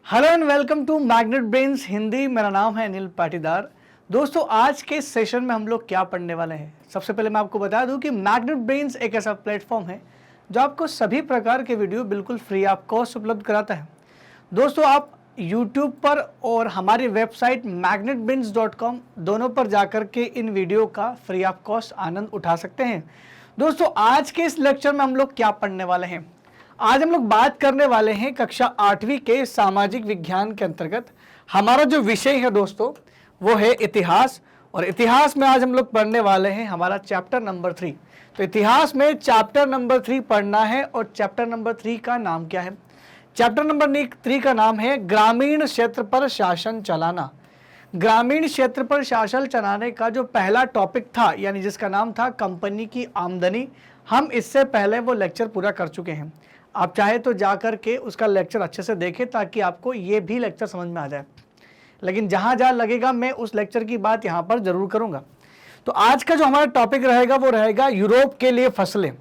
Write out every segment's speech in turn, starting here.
Hello and welcome to Magnet Brains Hindi. मेरा नाम है अनिल पाटीदार। दोस्तों, आज के सेशन में हम लोग क्या पढ़ने वाले हैं, सबसे पहले मैं आपको बता दूं कि मैग्नेट ब्रेन्स एक ऐसा प्लेटफॉर्म है जो आपको सभी प्रकार के वीडियो बिल्कुल फ्री ऑफ कॉस्ट उपलब्ध कराता है। दोस्तों, आप YouTube पर और हमारी वेबसाइट magnetbrains.com दोनों पर जाकर के इन वीडियो का फ्री ऑफ कॉस्ट आनंद उठा सकते हैं। दोस्तों, आज के इस लेक्चर में हम लोग क्या पढ़ने वाले हैं, आज हम लोग बात करने वाले हैं कक्षा 8वीं के सामाजिक विज्ञान के अंतर्गत हमारा जो विषय है दोस्तों वो है इतिहास। और इतिहास में आज हम लोग पढ़ने वाले हैं हमारा चैप्टर नंबर 3। तो इतिहास में चैप्टर नंबर 3 पढ़ना है और चैप्टर नंबर 3 का नाम क्या है? चैप्टर नंबर 3 का नाम है ग्रामीण क्षेत्र पर शासन चलाना। ग्रामीण क्षेत्र पर शासन चलाने का जो पहला टॉपिक था, यानी जिसका नाम था कंपनी की आमदनी, हम इससे पहले वो लेक्चर पूरा कर चुके हैं। आप चाहे तो जाकर के उसका लेक्चर अच्छे से देखें ताकि आपको ये भी लेक्चर समझ में आ जाए, लेकिन जहाँ जहाँ लगेगा मैं उस लेक्चर की बात यहाँ पर जरूर करूँगा। तो आज का जो हमारा टॉपिक रहेगा वो रहेगा यूरोप के लिए फसलें।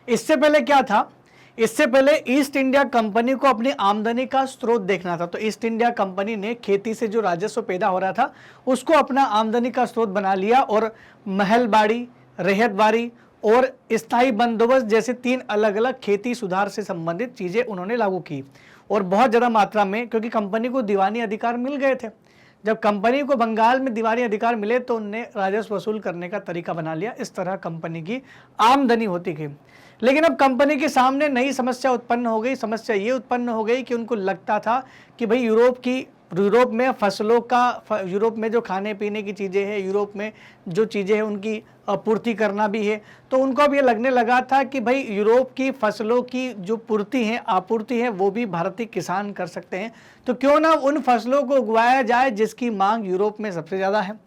इससे पहले क्या था, इससे पहले ईस्ट इंडिया कंपनी को अपनी आमदनी का स्रोत देखना था। तो ईस्ट इंडिया कंपनी ने खेती से जो राजस्व पैदा हो रहा था उसको अपना आमदनी का स्रोत बना लिया और महलबाड़ी, रेहतबारी और स्थायी बंदोबस्त जैसे 3 अलग अलग खेती सुधार से संबंधित चीजें उन्होंने लागू की, और बहुत ज़्यादा मात्रा में, क्योंकि कंपनी को दीवानी अधिकार मिल गए थे। जब कंपनी को बंगाल में दीवानी अधिकार मिले तो उनने राजस्व वसूल करने का तरीका बना लिया। इस तरह कंपनी की आमदनी होती गई। लेकिन अब कंपनी के सामने नई समस्या उत्पन्न हो गई। समस्या ये उत्पन्न हो गई कि उनको लगता था कि भाई यूरोप में फसलों का, यूरोप में जो खाने पीने की चीज़ें हैं, यूरोप में जो चीज़ें हैं उनकी पूर्ति करना भी है। तो उनको अब ये लगने लगा था कि भाई यूरोप की फसलों की जो पूर्ति है, आपूर्ति है, वो भी भारतीय किसान कर सकते हैं। तो क्यों ना उन फसलों को उगाया जाए जिसकी मांग यूरोप में सबसे ज़्यादा है।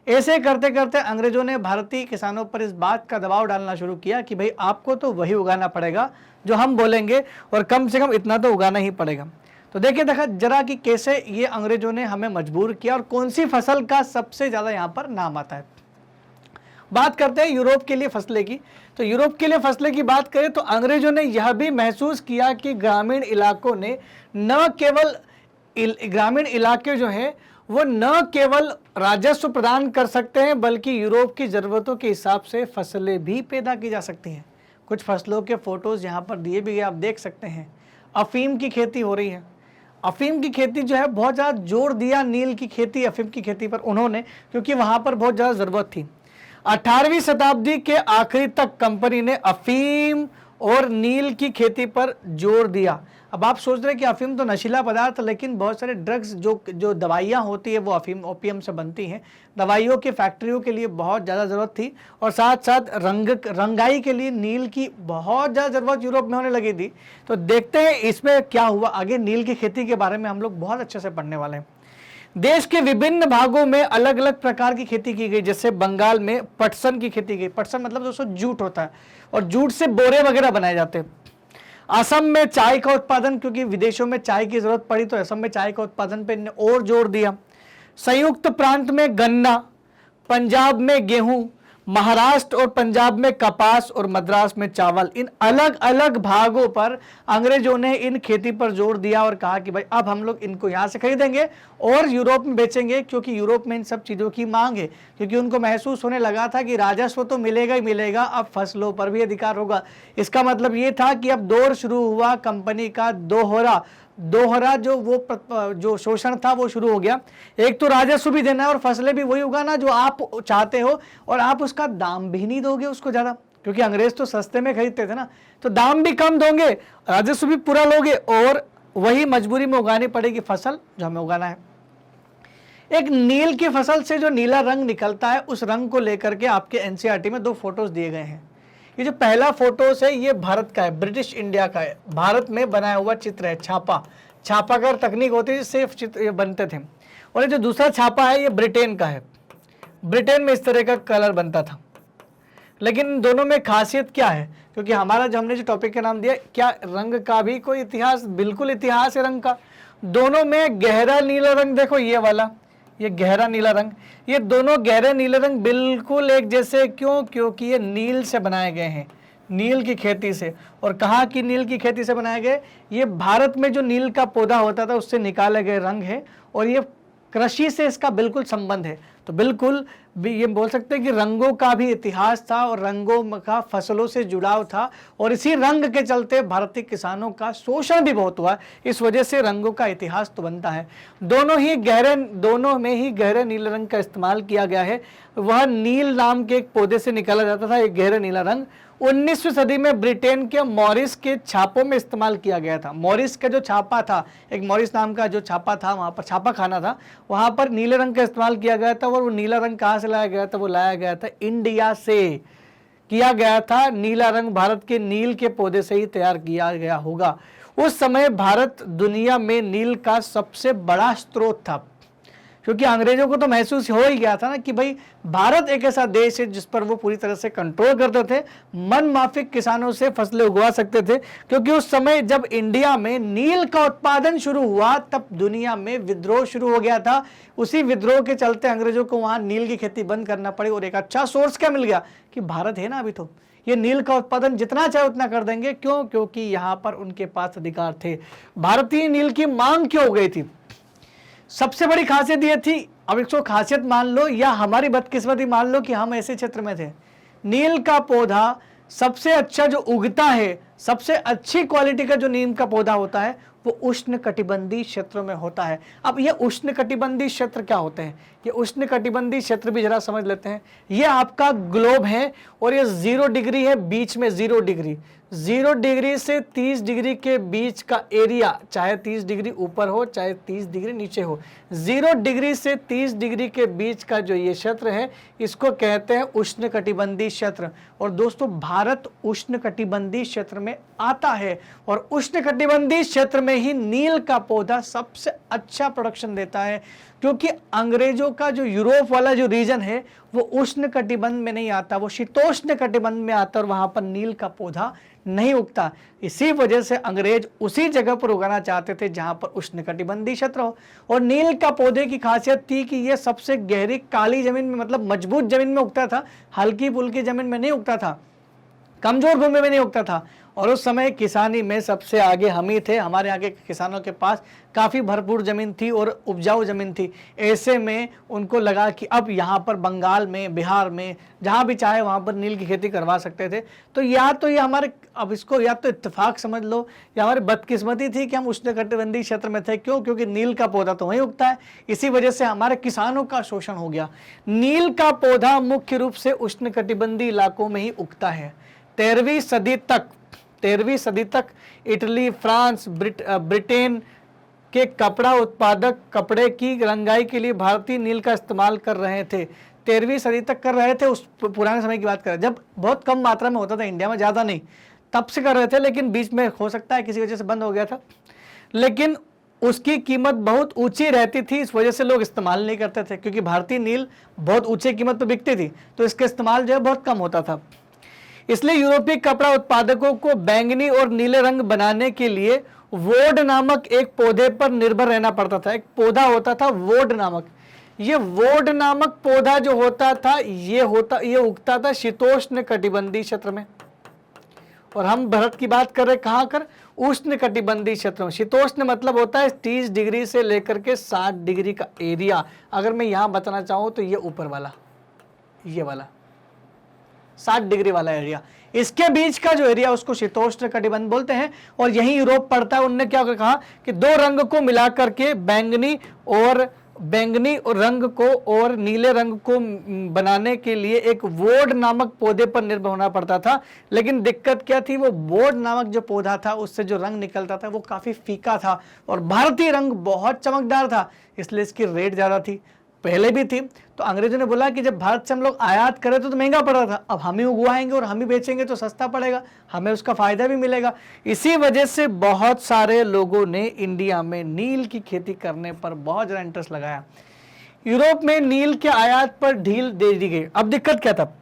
ऐसे करते करते अंग्रेजों ने भारतीय किसानों पर इस बात का दबाव डालना शुरू किया कि भाई आपको तो वही उगाना पड़ेगा जो हम बोलेंगे, और कम से कम इतना तो उगाना ही पड़ेगा। तो देखिए जरा कि कैसे ये अंग्रेजों ने हमें मजबूर किया और कौन सी फसल का सबसे ज़्यादा यहाँ पर नाम आता है। बात करते हैं यूरोप के लिए फसलें की। तो यूरोप के लिए फसलें की बात करें तो अंग्रेजों ने यह भी महसूस किया कि ग्रामीण इलाकों ने न केवल ग्रामीण इलाके जो हैं वो न केवल राजस्व प्रदान कर सकते हैं बल्कि यूरोप की ज़रूरतों के हिसाब से फसलें भी पैदा की जा सकती हैं। कुछ फसलों के फोटोज़ यहाँ पर दिए भी गए, आप देख सकते हैं। अफीम की खेती हो रही है। अफीम की खेती जो है बहुत ज़्यादा जोर दिया नील की खेती, अफीम की खेती पर उन्होंने, क्योंकि वहाँ पर बहुत ज़्यादा ज़रूरत थी। 18वीं शताब्दी के आखिरी तक कंपनी ने अफीम और नील की खेती पर जोर दिया। अब आप सोच रहे हैं कि अफीम तो नशीला पदार्थ, लेकिन बहुत सारे ड्रग्स जो दवाइयाँ होती है वो अफीम ओपियम से बनती हैं। दवाइयों की फैक्ट्रियों के लिए बहुत ज़्यादा ज़रूरत थी, और साथ साथ रंगाई के लिए नील की बहुत ज़्यादा ज़रूरत यूरोप में होने लगी थी। तो देखते हैं इसमें क्या हुआ आगे। नील की खेती के बारे में हम लोग बहुत अच्छे से पढ़ने वाले हैं। देश के विभिन्न भागों में अलग अलग प्रकार की खेती की गई। जैसे बंगाल में पटसन की खेती की। पटसन मतलब दोस्तों जूट होता है, और जूट से बोरे वगैरह बनाए जाते हैं। असम में चाय का उत्पादन, क्योंकि विदेशों में चाय की जरूरत पड़ी तो असम में चाय का उत्पादन पे और जोर दिया। संयुक्त प्रांत में गन्ना, पंजाब में गेहूं, महाराष्ट्र और पंजाब में कपास और मद्रास में चावल, इन अलग अलग भागों पर अंग्रेजों ने इन खेती पर जोर दिया और कहा कि भाई अब हम लोग इनको यहाँ से खरीदेंगे और यूरोप में बेचेंगे, क्योंकि यूरोप में इन सब चीज़ों की मांग है। क्योंकि उनको महसूस होने लगा था कि राजस्व तो मिलेगा ही मिलेगा, अब फसलों पर भी अधिकार होगा। इसका मतलब ये था कि अब दौर शुरू हुआ कंपनी का दोहरा जो शोषण था वो शुरू हो गया। एक तो राजस्व भी देना है और फसलें भी वही उगाना जो आप चाहते हो, और आप उसका दाम भी नहीं दोगे उसको ज़्यादा, क्योंकि अंग्रेज तो सस्ते में खरीदते थे ना। तो दाम भी कम दोगे, राजस्व भी पूरा लोगे, और वही मजबूरी में उगानी पड़ेगी फसल जो हमें उगाना है। एक नील की फसल से जो नीला रंग निकलता है उस रंग को लेकर के आपके एनसीईआरटी में 2 फोटोज दिए गए हैं। ये जो पहला फोटोस है ये भारत का है, ब्रिटिश इंडिया का है। भारत में बनाया हुआ चित्र है, छापाकार तकनीक होती है, सिर्फ चित्र ये बनते थे। और ये जो दूसरा छापा है ये ब्रिटेन का है। ब्रिटेन में इस तरह का कलर बनता था। लेकिन इन दोनों में खासियत क्या है, क्योंकि हमारा जो हमने जो टॉपिक का नाम दिया, क्या रंग का भी कोई इतिहास? बिल्कुल इतिहास है रंग का। दोनों में गहरा नीला रंग, देखो ये वाला, ये गहरा नीला रंग, ये दोनों गहरे नीले रंग बिल्कुल एक जैसे। क्यों? क्योंकि ये नील से बनाए गए हैं। नील की खेती से। और कहाँ की नील की खेती से बनाए गए? ये भारत में जो नील का पौधा होता था उससे निकाले गए रंग है, और ये कृषि से इसका बिल्कुल संबंध है। तो बिल्कुल भी ये बोल सकते हैं कि रंगों का भी इतिहास था और रंगों का फसलों से जुड़ाव था, और इसी रंग के चलते भारतीय किसानों का शोषण भी बहुत हुआ। इस वजह से रंगों का इतिहास तो बनता है। दोनों में ही गहरे नीले रंग का इस्तेमाल किया गया है। वह नील नाम के एक पौधे से निकाला जाता था एक गहरा नीला रंग। 19वीं सदी में ब्रिटेन के मॉरिस के छापों में इस्तेमाल किया गया था। मॉरिस का जो छापा था, एक मॉरिस नाम का जो छापा था, वहाँ पर छापा खाना था, वहाँ पर नीले रंग का इस्तेमाल किया गया था। और वो नीला रंग कहाँ से लाया गया था? वो लाया गया था इंडिया से किया गया था। नीला रंग भारत के नील के पौधे से ही तैयार किया गया होगा। उस समय भारत दुनिया में नील का सबसे बड़ा स्रोत था, क्योंकि अंग्रेजों को तो महसूस हो ही गया था ना कि भाई भारत एक ऐसा देश है जिस पर वो पूरी तरह से कंट्रोल करते थे, मन माफिक किसानों से फसलें उगवा सकते थे। क्योंकि उस समय जब इंडिया में नील का उत्पादन शुरू हुआ तब दुनिया में विद्रोह शुरू हो गया था। उसी विद्रोह के चलते अंग्रेजों को वहां नील की खेती बंद करना पड़ी, और एक अच्छा सोर्स क्या मिल गया कि भारत है ना, अभी तो ये नील का उत्पादन जितना चाहे उतना कर देंगे। क्यों? क्योंकि यहाँ पर उनके पास अधिकार थे। भारतीय नील की मांग क्यों हो गई थी? सबसे बड़ी खासियत ये थी, अब इसको खासियत मान लो या हमारी बदकिस्मती मान लो कि हम ऐसे क्षेत्र में थे। नील का पौधा सबसे अच्छा जो उगता है, सबसे अच्छी क्वालिटी का जो नीम का पौधा होता है वो उष्ण कटिबंधीय क्षेत्रों में होता है। अब ये उष्ण कटिबंधीय क्षेत्र क्या होते हैं? ये उष्ण कटिबंधीय क्षेत्र भी जरा समझ लेते हैं। ये आपका ग्लोब है और ये 0 डिग्री है, बीच में 0 डिग्री। 0 डिग्री से 30 डिग्री के बीच का एरिया, चाहे 30 डिग्री ऊपर हो चाहे 30 डिग्री नीचे हो, 0 डिग्री से 30 डिग्री के बीच का जो ये क्षेत्र है इसको कहते हैं उष्ण कटिबंधीय क्षेत्र। और दोस्तों भारत उष्ण कटिबंधीय क्षेत्र में आता है, और उष्ण कटिबंधीय क्षेत्र में ही नील का पौधा सबसे अच्छा प्रोडक्शन देता है। क्योंकि अंग्रेजों का जो यूरोप वाला जो रीजन है वो उष्ण कटिबंध में नहीं आता, वो शीतोष्ण कटिबंध में आता, और वहां पर नील का पौधा नहीं उगता। इसी वजह से अंग्रेज उसी जगह पर उगाना चाहते थे जहां पर उष्ण कटिबंधीय क्षेत्र हो। और नील का पौधे की खासियत थी कि यह सबसे गहरी काली जमीन में, मतलब मजबूत जमीन में उगता था, हल्की फुल्की जमीन में नहीं उगता था, कमजोर भूमि में नहीं उगता था। और उस समय किसानी में सबसे आगे हम ही थे। हमारे यहाँ के किसानों के पास काफ़ी भरपूर ज़मीन थी और उपजाऊ ज़मीन थी। ऐसे में उनको लगा कि अब यहाँ पर बंगाल में, बिहार में, जहाँ भी चाहे वहाँ पर नील की खेती करवा सकते थे। तो या तो ये हमारे, अब इसको या तो इत्तेफाक समझ लो या हमारी बदकिस्मती थी कि हम उष्णकटिबंधीय क्षेत्र में थे। क्यों? क्योंकि नील का पौधा तो वहीं उगता है। इसी वजह से हमारे किसानों का शोषण हो गया। नील का पौधा मुख्य रूप से उष्णकटिबंधीय इलाकों में ही उगता है। 13वीं सदी तक इटली, फ्रांस, ब्रिटेन के कपड़ा उत्पादक कपड़े की रंगाई के लिए भारतीय नील का इस्तेमाल कर रहे थे। 13वीं सदी तक कर रहे थे। उस पुराने समय की बात करें जब बहुत कम मात्रा में होता था इंडिया में, ज़्यादा नहीं, तब से कर रहे थे। लेकिन बीच में हो सकता है किसी वजह से बंद हो गया था, लेकिन उसकी कीमत बहुत ऊंची रहती थी, इस वजह से लोग इस्तेमाल नहीं करते थे। क्योंकि भारतीय नील बहुत ऊंची कीमत पर बिकती थी तो इसका इस्तेमाल जो है बहुत कम होता था। इसलिए यूरोपीय कपड़ा उत्पादकों को बैंगनी और नीले रंग बनाने के लिए वोड नामक एक पौधे पर निर्भर रहना पड़ता था। एक पौधा होता था वोड नामक। ये वोड नामक पौधा जो होता था ये उगता था शीतोष्ण कटिबंधीय क्षेत्र में। और हम भारत की बात कर रहे हैं कहाँ कर? उष्ण कटिबंधीय क्षेत्र में। शीतोष्ण मतलब होता है 30 डिग्री से लेकर के 60 डिग्री का एरिया। अगर मैं यहाँ बताना चाहूँ तो ये ऊपर वाला, ये वाला 60 डिग्री वाला एरिया, इसके बीच का जो एरिया उसको शीतोष्ण कटिबंध बोलते हैं। और यही यूरोप पड़ता है। उन्होंने क्या कहा कि दो रंग को मिलाकर के बैंगनी और रंग को और नीले रंग को बनाने के लिए एक वोड नामक पौधे पर निर्भर होना पड़ता था। लेकिन दिक्कत क्या थी? वो वोड नामक जो पौधा था उससे जो रंग निकलता था वो काफी फीका था, और भारतीय रंग बहुत चमकदार था, इसलिए इसकी रेट ज्यादा थी, पहले भी थी। तो अंग्रेजों ने बोला कि जब भारत से हम लोग आयात करें तो महंगा पड़ रहा था, अब हम ही उगवाएंगे और हम ही बेचेंगे तो सस्ता पड़ेगा, हमें उसका फायदा भी मिलेगा। इसी वजह से बहुत सारे लोगों ने इंडिया में नील की खेती करने पर बहुत ज़्यादा इंटरेस्ट लगाया। यूरोप में नील के आयात पर ढील दे दी गई। अब दिक्कत क्या था?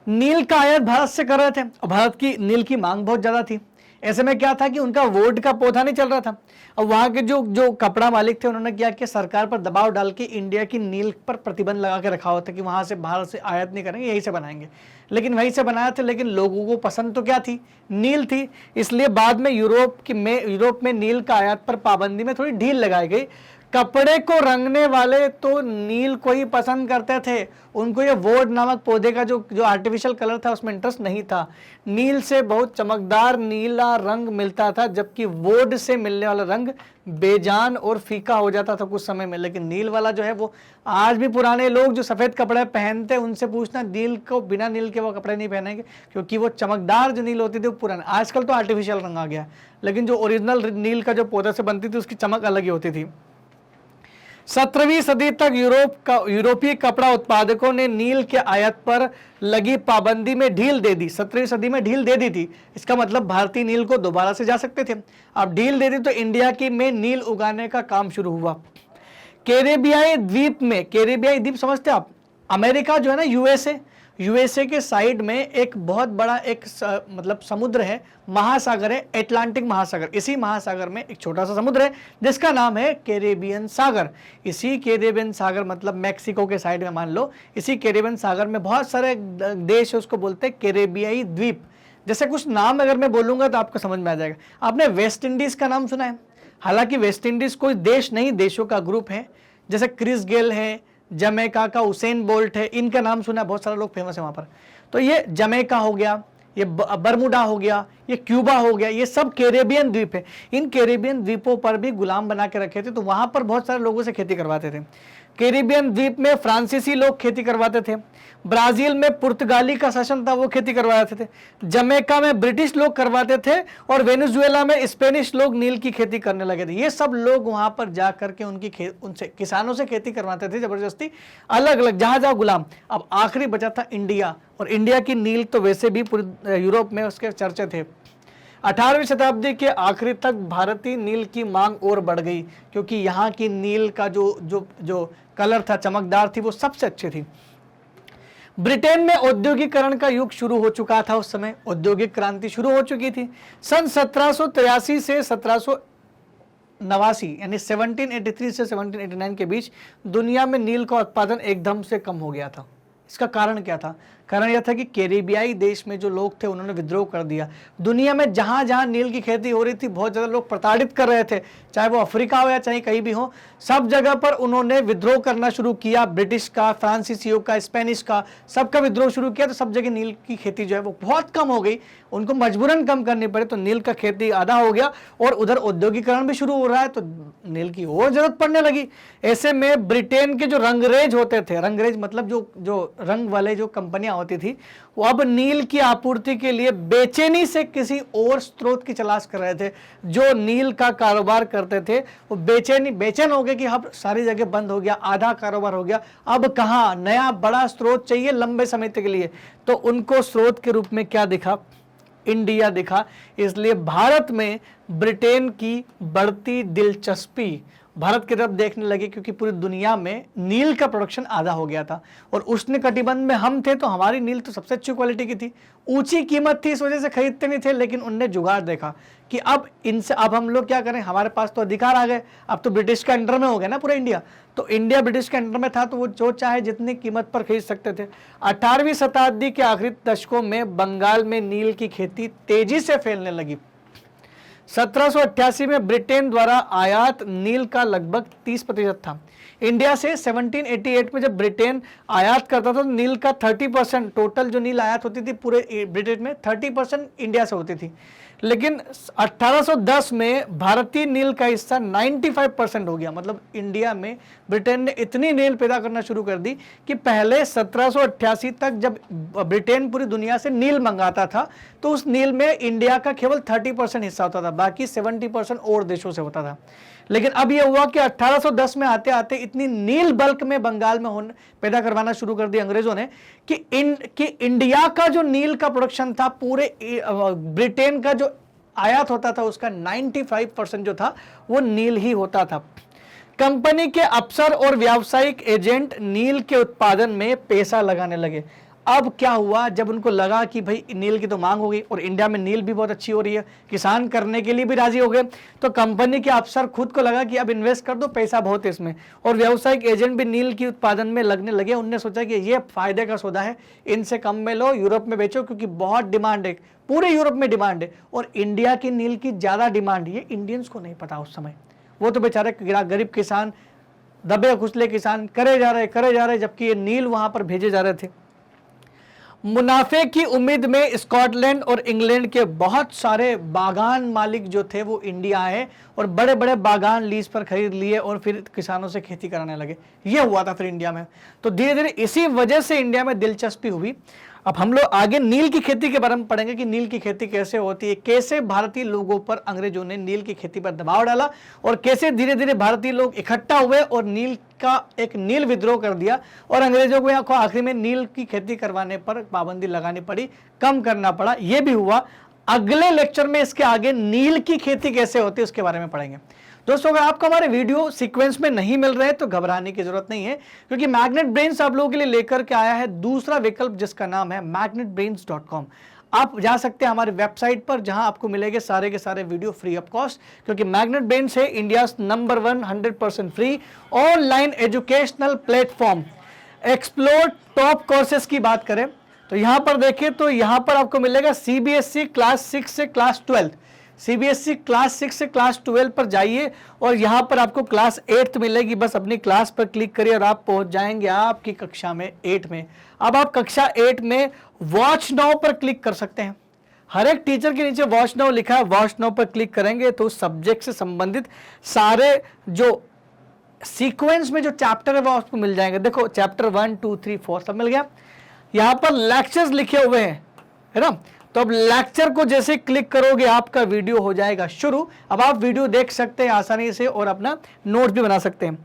नील का आयात भारत से कर रहे थे और भारत की नील की मांग बहुत ज़्यादा थी। ऐसे में क्या था कि उनका वोट का पौधा नहीं चल रहा था। और वहां के जो जो कपड़ा मालिक थे उन्होंने क्या किया, सरकार पर दबाव डाल के इंडिया की नील पर प्रतिबंध लगा के रखा हुआ था कि वहां से बाहर से आयात नहीं करेंगे, यहीं से बनाएंगे। लेकिन वहीं से बनाया था, लेकिन लोगों को पसंद तो क्या थी, नील थी। इसलिए बाद में यूरोप में नील का आयात पर पाबंदी में थोड़ी ढील लगाई गई। कपड़े को रंगने वाले तो नील को ही पसंद करते थे, उनको ये वोड नामक पौधे का जो आर्टिफिशियल कलर था उसमें इंटरेस्ट नहीं था। नील से बहुत चमकदार नीला रंग मिलता था, जबकि वोड से मिलने वाला रंग बेजान और फीका हो जाता था कुछ समय में। लेकिन नील वाला जो है वो आज भी पुराने लोग जो सफ़ेद कपड़े पहनते हैं उनसे पूछना, नील को बिना नील के वो कपड़े नहीं पहनेंगे, क्योंकि वो चमकदार जो नील होती थी वो पुराना। आजकल तो आर्टिफिशियल रंग आ गया, लेकिन जो ओरिजिनल नील का जो पौधा से बनती थी उसकी चमक अलग ही होती थी। 17वीं सदी तक यूरोपीय कपड़ा उत्पादकों ने नील के आयात पर लगी पाबंदी में ढील दे दी। 17वीं सदी में ढील दे दी थी, इसका मतलब भारतीय नील को दोबारा से जा सकते थे। अब ढील दे दी तो इंडिया की में नील उगाने का काम शुरू हुआ। कैरेबियाई द्वीप समझते आप, अमेरिका जो है ना, यूएसए के साइड में एक बहुत बड़ा मतलब समुद्र है, महासागर है, अटलांटिक महासागर। इसी महासागर में एक छोटा सा समुद्र है जिसका नाम है कैरेबियन सागर। इसी कैरेबियन सागर मतलब मैक्सिको के साइड में मान लो, इसी कैरेबियन सागर में बहुत सारे देश है, उसको बोलते हैं कैरेबियाई द्वीप। जैसे कुछ नाम अगर मैं बोलूंगा तो आपको समझ में आ जाएगा। आपने वेस्ट इंडीज का नाम सुना है? हालांकि वेस्ट इंडीज कोई देश नहीं, देशों का ग्रुप है। जैसे क्रिस गेल है, जमैका का उसेन बोल्ट है, इनका नाम सुना है, बहुत सारे लोग फेमस है वहां पर। तो ये जमैका हो गया, ये बरमुडा हो गया, ये क्यूबा हो गया, ये सब कैरेबियन द्वीप है। इन कैरेबियन द्वीपों पर भी गुलाम बना के रखे थे, तो वहां पर बहुत सारे लोगों से खेती करवाते थे। कैरेबियन द्वीप में फ्रांसीसी लोग खेती करवाते थे, ब्राजील में पुर्तगाली का शासन था वो खेती करवाते थे, जमैका में ब्रिटिश लोग करवाते थे, और वेनेजुएला में स्पेनिश लोग नील की खेती करने लगे थे। ये सब लोग वहां पर जा करके उनसे किसानों से खेती करवाते थे जबरदस्ती, अलग अलग जहां जहां गुलाम। अब आखिरी बचा था इंडिया, और इंडिया की नील तो वैसे भी पूरे यूरोप में उसके चर्चे थे। 18वीं शताब्दी के आखिरी तक भारतीय नील की मांग और बढ़ गई, क्योंकि यहाँ की नील का जो कलर था, चमकदार थी, वो सबसे अच्छी थी। ब्रिटेन में औद्योगिकरण का युग शुरू हो चुका था, उस समय औद्योगिक क्रांति शुरू हो चुकी थी। सन 1783 से 1789 यानी 1783 से 1789 के बीच दुनिया में नील का उत्पादन एकदम से कम हो गया था। इसका कारण क्या था? कारण यह था कि कैरेबियाई देश में जो लोग थे उन्होंने विद्रोह कर दिया। दुनिया में जहां जहां नील की खेती हो रही थी बहुत ज़्यादा लोग प्रताड़ित कर रहे थे, चाहे वो अफ्रीका हो या चाहे कहीं भी हो, सब जगह पर उन्होंने विद्रोह करना शुरू किया। ब्रिटिश का, फ्रांसीसियों का, स्पेनिश का, सबका विद्रोह शुरू किया, तो सब जगह नील की खेती जो है वो बहुत कम हो गई, उनको मजबूरन कम करनी पड़े, तो नील का खेती आधा हो गया। और उधर औद्योगिकरण भी शुरू हो रहा है, तो नील की और जरूरत पड़ने लगी। ऐसे में ब्रिटेन के जो रंगरेज होते थे, रंगरेज मतलब जो रंग वाले जो कंपनियां होती थी, वो अब नील की आपूर्ति के लिए बेचैनी से किसी और स्रोत की तलाश कर रहे थे। जो नील का कारोबार करते थे वो बेचैन हो गए कि अब सारी जगह बंद हो गया, आधा कारोबार हो गया, अब कहाँ नया बड़ा स्रोत चाहिए लंबे समय के लिए। तो उनको स्रोत के रूप में क्या दिखा? इंडिया दिखा। इसलिए भारत में ब्रिटेन की बढ़ती दिलचस्पी भारत की तरफ देखने लगे, क्योंकि पूरी दुनिया में नील का प्रोडक्शन आधा हो गया था, और उष्ण कटिबंध में हम थे तो हमारी नील तो सबसे अच्छी क्वालिटी की थी, ऊंची कीमत थी, इस वजह से खरीदते नहीं थे। लेकिन उनने जुगाड़ देखा कि अब हम लोग क्या करें, हमारे पास तो अधिकार आ गए, अब तो ब्रिटिश के अंडर में हो गया ना पूरा इंडिया, तो इंडिया ब्रिटिश के अंडर में था, तो वो जो चाहे जितनी कीमत पर खरीद सकते थे। 18वीं शताब्दी के आखिरी दशकों में बंगाल में नील की खेती तेजी से फैलने लगी। 1788 में ब्रिटेन द्वारा आयात नील का लगभग 30% था। इंडिया से 1788 में जब ब्रिटेन आयात करता था तो नील का 30%, टोटल जो नील आयात होती थी पूरे ब्रिटेन में 30% इंडिया से होती थी। लेकिन 1810 में भारतीय नील का हिस्सा 95% हो गया। मतलब इंडिया में ब्रिटेन ने इतनी नील पैदा करना शुरू कर दी कि पहले 1788 तक जब ब्रिटेन पूरी दुनिया से नील मंगाता था तो उस नील में इंडिया का केवल 30% हिस्सा होता था, बाकी 70% और देशों से होता था। लेकिन अब यह हुआ कि 1810 में आते आते इतनी नील बल्क में बंगाल में पैदा करवाना शुरू कर दिया अंग्रेजों ने कि इंडिया का जो नील का प्रोडक्शन था, पूरे ब्रिटेन का जो आयात होता था उसका 95% जो था वो नील ही होता था। कंपनी के अफसर और व्यावसायिक एजेंट नील के उत्पादन में पैसा लगाने लगे। अब क्या हुआ, जब उनको लगा कि भाई नील की तो मांग हो गई और इंडिया में नील भी बहुत अच्छी हो रही है, किसान करने के लिए भी राजी हो गए, तो कंपनी के अफसर खुद को लगा कि अब इन्वेस्ट कर दो, पैसा बहुत है इसमें, और व्यावसायिक एजेंट भी नील की उत्पादन में लगने लगे। उनने सोचा कि ये फायदे का सौदा है, इनसे कम में लो, यूरोप में बेचो, क्योंकि बहुत डिमांड है, पूरे यूरोप में डिमांड है, और इंडिया की नील की ज्यादा डिमांड है। ये इंडियंस को नहीं पता उस समय, वो तो बेचारे गरीब किसान, दबे कुचले किसान करे जा रहे, जबकि ये नील वहां पर भेजे जा रहे थे। मुनाफे की उम्मीद में स्कॉटलैंड और इंग्लैंड के बहुत सारे बागान मालिक जो थे वो इंडिया आए और बड़े बड़े बागान लीज पर खरीद लिए और फिर किसानों से खेती कराने लगे। ये हुआ था फिर इंडिया में। तो धीरे धीरे इसी वजह से इंडिया में दिलचस्पी हुई। अब हम लोग आगे नील की खेती के बारे में पढ़ेंगे कि नील की खेती कैसे होती है, कैसे भारतीय लोगों पर अंग्रेजों ने नील की खेती पर दबाव डाला और कैसे धीरे धीरे भारतीय लोग इकट्ठा हुए और नील का एक नील विद्रोह कर दिया और अंग्रेजों को आखिर में नील की खेती करवाने पर पाबंदी लगानी पड़ी, कम करना पड़ा। यह भी हुआ। अगले लेक्चर में इसके आगे नील की खेती कैसे होती है उसके बारे में पढ़ेंगे। दोस्तों, अगर आपको हमारे वीडियो सीक्वेंस में नहीं मिल रहे तो घबराने की जरूरत नहीं है, क्योंकि मैग्नेट ब्रेन्स आप लोगों के लिए लेकर के आया है दूसरा विकल्प, जिसका नाम है magnetbrains.com। आप जा सकते हैं हमारी वेबसाइट पर, जहां आपको मिलेंगे सारे के सारे वीडियो फ्री ऑफ कॉस्ट, क्योंकि मैग्नेट ब्रेन्स है India number 1 100% free online educational platform. Explore top courses की बात करें तो यहां पर देखिए, तो यहां पर आपको मिलेगा सीबीएसई क्लास 6 से क्लास 12, सीबीएसई क्लास 6 से क्लास 12 पर जाइए और यहां पर आपको क्लास 8 मिलेगी। बस अपनी क्लास पर क्लिक करिए और आप पहुंच जाएंगे आपकी कक्षा में 8 में। अब आप कक्षा 8 में वॉच नाउ पर क्लिक कर सकते हैं। हर एक टीचर के नीचे वॉच नाउ लिखा है, वॉच नाउ पर क्लिक करेंगे तो सब्जेक्ट से संबंधित सारे जो सीक्वेंस में जो चैप्टर है वो आपको मिल जाएंगे। देखो चैप्टर 1 2 3 4 सब मिल गया। यहां पर लेक्चर्स लिखे हुए हैं, है ना। तो अब लेक्चर को जैसे क्लिक करोगे आपका वीडियो हो जाएगा शुरू। अब आप वीडियो देख सकते हैं आसानी से और अपना नोट भी बना सकते हैं।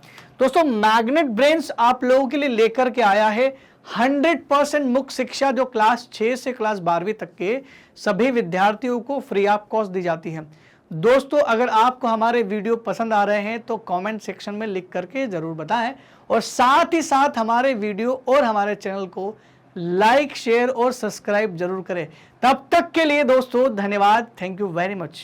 दोस्तों, मैग्नेट ब्रेन्स आप लोगों के लिए लेकर के आया है 100% मुक्त शिक्षा, जो क्लास 6 से क्लास 12वीं तक के सभी विद्यार्थियों को फ्री ऑफ कॉस्ट दी जाती है। दोस्तों, अगर आपको हमारे वीडियो पसंद आ रहे हैं तो कमेंट सेक्शन में लिख करके जरूर बताएं, और साथ ही साथ हमारे वीडियो और हमारे चैनल को लाइक, शेयर और सब्सक्राइब जरूर करें। तब तक के लिए दोस्तों धन्यवाद। Thank you very much.